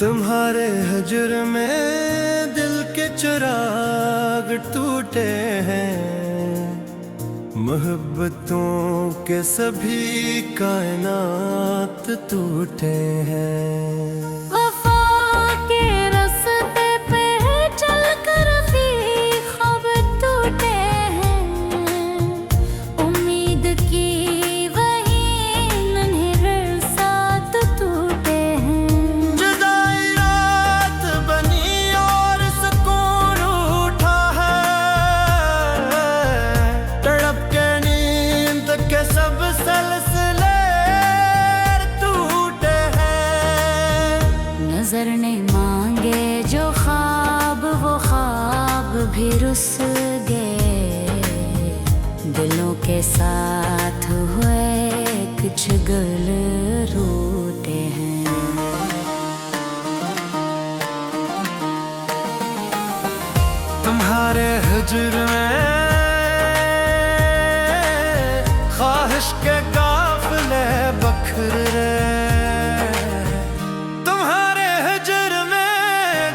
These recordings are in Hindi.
तुम्हारे हजर में दिल के चिराग टूटे हैं, मोहब्बतों के सभी कायनात टूटे हैं। नजर ने मांगे जो ख्वाब वो ख्वाब भी रुस गए, दिलों के साथ हुए कुछ गल रूठे हैं। तुम्हारे हजर में ख्वाहिश के काफिले बखर रहे,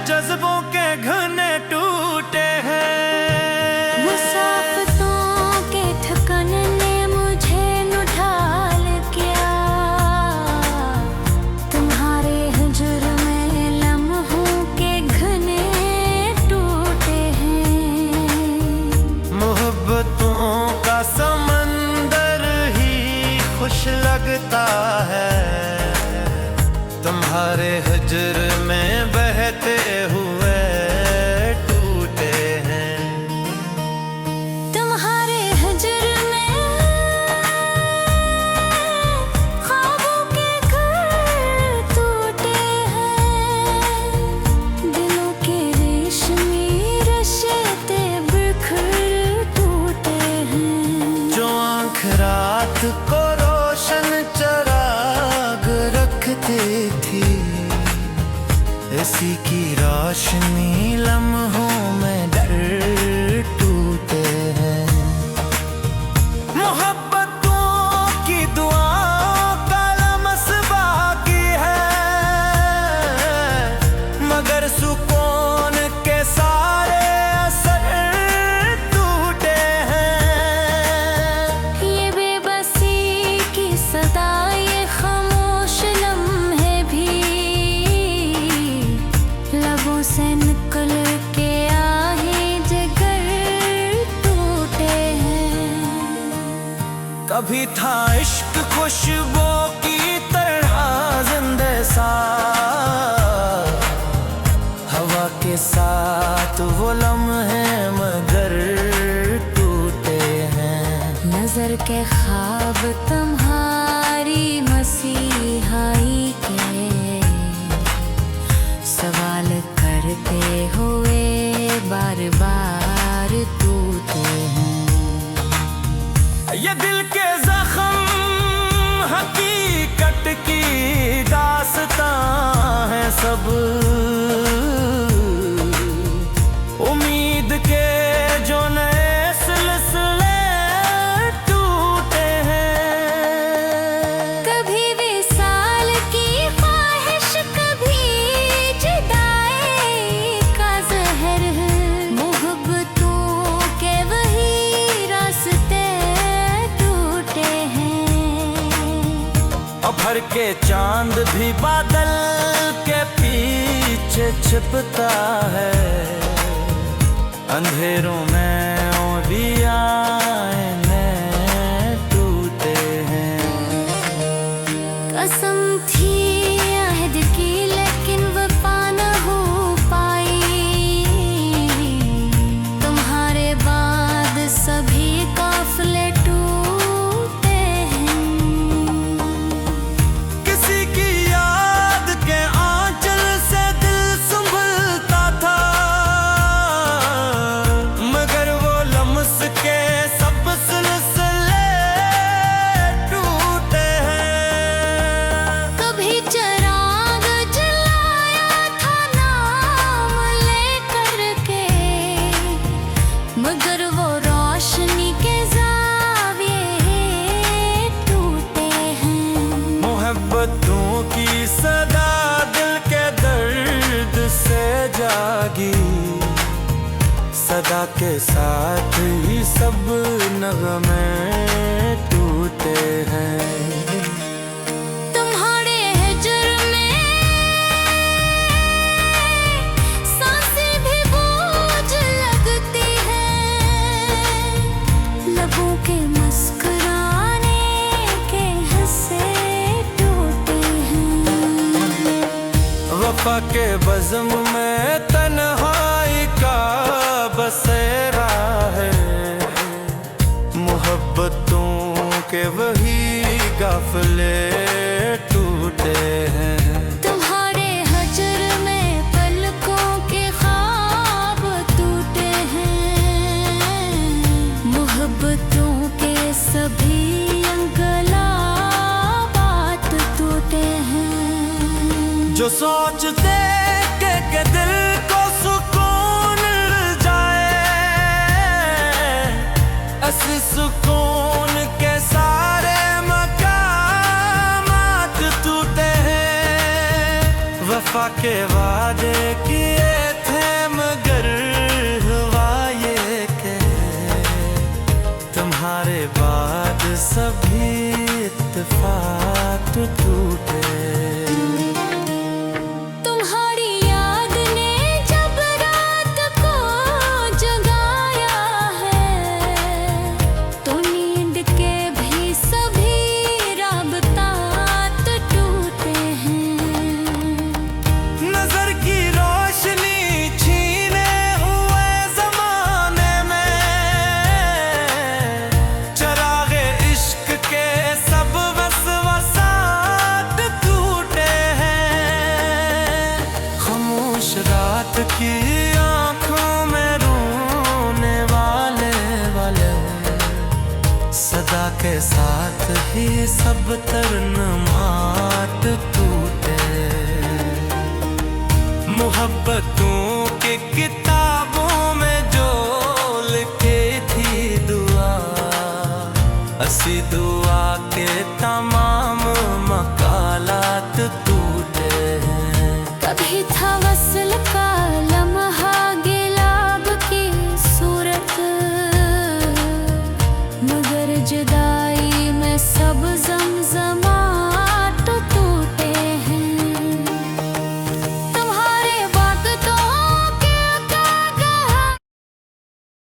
जज्बों के घने टूटे हैं। मुसाफिरों के ठिकान ने मुझे नुढाल किया, तुम्हारे हजर में लम्हों के घने टूटे हैं। मोहब्बतों का समंदर ही खुश लगता है, तुम्हारे हजर में बहते हुए टूटे हैं। तुम्हारे हजर में ख्वाबों के घर टूटे हैं, दिलों के रेशमी रिश्ते बिखर टूटे हैं। जो आँख रात को रोशन चिराग रखती थी, ऐसी की रोशनी लम्हों में डर टूटे हैं। मोहब्बतों की दुआओं का लम्स बाकी है, मगर सुकून के सारे असर टूटे हैं। ये बेबसी की सदा ये खामोश लम्हे भी लबों से निकल के आहे जिगर टूटे हैं। कभी था इश्क खुशबू की तरह जिंदे सा, हवा के साथ वो लम्हे मगर टूटे हैं। नजर के ख्वाब तुम्हारी मसीहाई के सवाल करते हुए बार बार टूटे हैं। ये दिल के जख्म हकीकत की दास्तां है सब, उम्मीद के जो नए सिलसिले टूटे हैं। कभी विसाल की ख्वाहिश कभी जुदाई का जहर, मोहब्बतों के वही रास्ते टूटे हैं। और भर के चांद भी बादल के पीछे छिपता है, अंधेरों में ओलियाँ टूटे हैं। कसम थी अहद की लेकिन वफा न हो पाई, तुम्हारे बाद सभी काफिले टूटे हैं। किसी की याद के आंचल से दिल संभलता था, मगर वो लम्स के सदा के साथ ही सब नगमे टूटे हैं। तुम्हारे हिजर में सांसें भी बोझ लगती हैं, लबों के मुस्कुराने के हिस्से टूटे हैं। वफा के बज़्म में तन्हाई का बसेरा है, मोहब्बतों के वही काफिले टूटे हैं। तुम्हारे हजर में पलकों के ख्वाब टूटे हैं, मोहब्बतों के सभी अंकलाबात टूटे हैं। जो सोचते के दिल को सुकून जाए, ऐसे सुकून के सारे मकामात टूटे हैं। वफा के वादे किए थे मगर हुआ ये के तुम्हारे बाद सभी इत्तेफाक टूटे। तुम्हारी याद ने जब रात को जगाया है, तो नींद के भी सभी राबतात टूटे हैं। नजर की रोशनी छीने हुए जमाने में, चरागे इश्क के सब वसवसात टूटे हैं। खामोश रात की आंखों में रोने वाले सदा के साथ ही सब तरनमात टूटे। मोहब्बतों के किताब